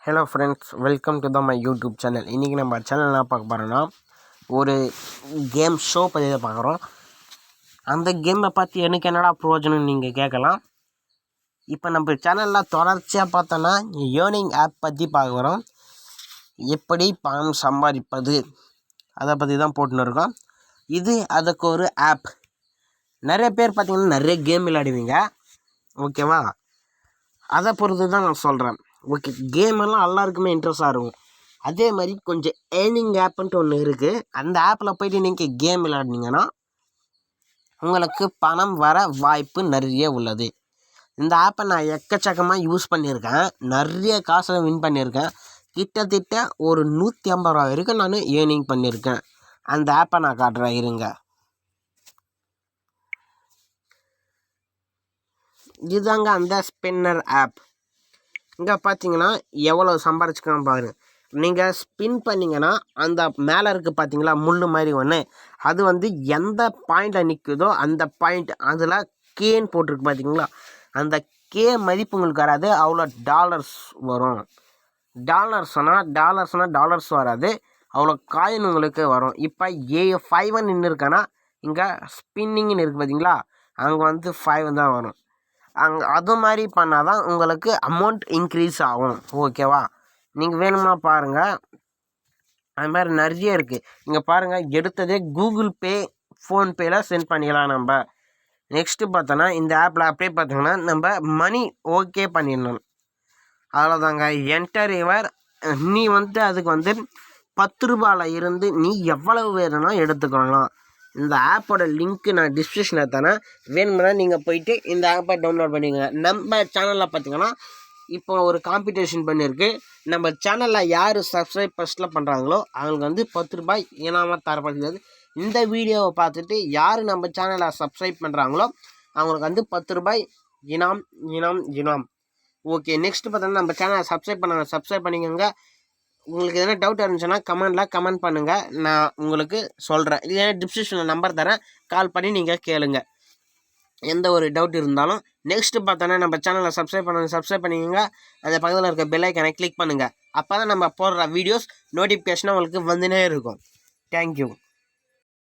Hello friends, welcome to my YouTube channel. இன்றைக்கி நம்ம channel என்ன பார்க்க போகிறோன்னா, ஒரு கேம் ஷோ பற்றி தான் பார்க்குறோம். அந்த கேமை பார்த்து எனக்கு என்னடா பிரயோஜனம்னு நீங்கள் கேட்கலாம். இப்போ நம்ம சேனலில் தொடர்ச்சியாக பார்த்தோன்னா yawning ஆப் பற்றி பார்க்குறோம். எப்படி பணம் சம்பாதிப்பது அதை பற்றி தான் போட்டுன்னு இருக்கோம். இது அதுக்கு ஒரு ஆப். நிறைய பேர் பார்த்திங்கன்னா நிறைய கேம் விளையாடுவீங்க, ஓகேவா? அதை பொறுத்து தான் நான் சொல்கிறேன். ஓகே, கேமெல்லாம் எல்லாருக்குமே இன்ட்ரெஸ்டாக இருக்கும். அதே மாதிரி கொஞ்சம் ஏர்னிங் ஆப்புன்ட்டு ஒன்று இருக்குது. அந்த ஆப்பில் போய்ட்டு நீங்கள் கேம் விளையாடினீங்கன்னா உங்களுக்கு பணம் வர வாய்ப்பு நிறைய உள்ளது. இந்த ஆப்பை நான் எக்கச்சக்கமாக யூஸ் பண்ணியிருக்கேன், நிறைய காசை வின் பண்ணியிருக்கேன். கிட்டத்தட்ட ஒரு 150 ரூபா வரைக்கும் நான் ஏர்னிங் பண்ணியிருக்கேன். அந்த ஆப்பை நான் காட்டுறேன், இருங்க. இதுதாங்க அந்த ஸ்பின்னர் ஆப். இங்கே பார்த்தீங்கன்னா எவ்வளோ சம்பாரிச்சுக்கலாம் பாருங்கள். நீங்கள் ஸ்பின் பண்ணிங்கன்னா அந்த மேலே இருக்குது பார்த்தீங்களா முள் மாதிரி ஒன்று, அது வந்து எந்த பாயிண்டில் நிற்குதோ அந்த பாயிண்ட் அதில் கேன்னு போட்டிருக்கு பார்த்தீங்களா, அந்த கே மதிப்பு உங்களுக்கு வராது, அவ்வளோ டாலர்ஸ் வரும். டாலர்ஸ் வராது, அவ்வளோ காயின் உங்களுக்கு வரும். இப்போ A5 நின்று இருக்கானா, இங்கே ஸ்பின்னிங்னு இருக்குது பார்த்தீங்களா, அங்கே வந்து 5 தான் வரும். அது மாதிரி பண்ணால் தான் உங்களுக்கு அமௌண்ட் இன்க்ரீஸ் ஆகும், ஓகேவா? நீங்கள் வேணும்னா பாருங்கள், அது மாதிரி நிறைய இருக்குது. நீங்கள் பாருங்கள், எடுத்ததே கூகுள் பே, ஃபோன்பேயில் சென்ட் பண்ணிக்கலாம் நம்ம. நெக்ஸ்ட்டு பார்த்தோன்னா இந்த ஆப்பில் அப்படியே பார்த்தீங்கன்னா நம்ம மணி ஓகே பண்ணிடணும். அவ்வளோதாங்க. என்டர் யுவர், நீ வந்து அதுக்கு வந்து 10 ரூபாயில் இருந்து நீ எவ்வளவு வேணும்னா எடுத்துக்கலாம். இந்த ஆப்போட லிங்க்கு நான் டிஸ்கிரிப்ஷனில் தரேன், வேணும்னா நீங்கள் போயிட்டு இந்த ஆப்பை டவுன்லோட் பண்ணிக்கோங்க. நம்ம சேனலில் பார்த்தீங்கன்னா இப்போ ஒரு காம்படிஷன் பண்ணியிருக்கு. நம்ம சேனலில் யார் சப்ஸ்கிரைப் ஃபஸ்ட்டில் பண்ணுறாங்களோ அவங்களுக்கு வந்து 10 ரூபாய் இனாமாக தரப்படுகிறது. இந்த வீடியோவை பார்த்துட்டு யார் நம்ம சேனலை சப்ஸ்கிரைப் பண்ணுறாங்களோ அவங்களுக்கு வந்து 10 ரூபாய் இனாம். ஓகே, நெக்ஸ்ட்டு பார்த்தோன்னா நம்ம சேனலை சப்ஸ்கிரைப் பண்ணிக்கோங்க. உங்களுக்கு எதனா டவுட் இருந்துச்சுன்னா கமெண்ட் பண்ணுங்கள், நான் உங்களுக்கு சொல்கிறேன். இல்லைன்னா டிஸ்கிரிப்ஷனில் நம்பர் தரேன், கால் பண்ணி நீங்கள் கேளுங்க எந்த ஒரு டவுட் இருந்தாலும். நெக்ஸ்ட்டு பார்த்தோன்னா நம்ம சேனலை சப்ஸ்கிரைப் பண்ணிக்கோங்க. அந்த பக்கத்தில் இருக்க பெல் ஐக்கானை கிளிக் பண்ணுங்கள். அப்போ தான் நம்ம போடுற வீடியோஸ் நோட்டிஃபிகேஷனாக உங்களுக்கு வந்துனே இருக்கும். தேங்க்யூ.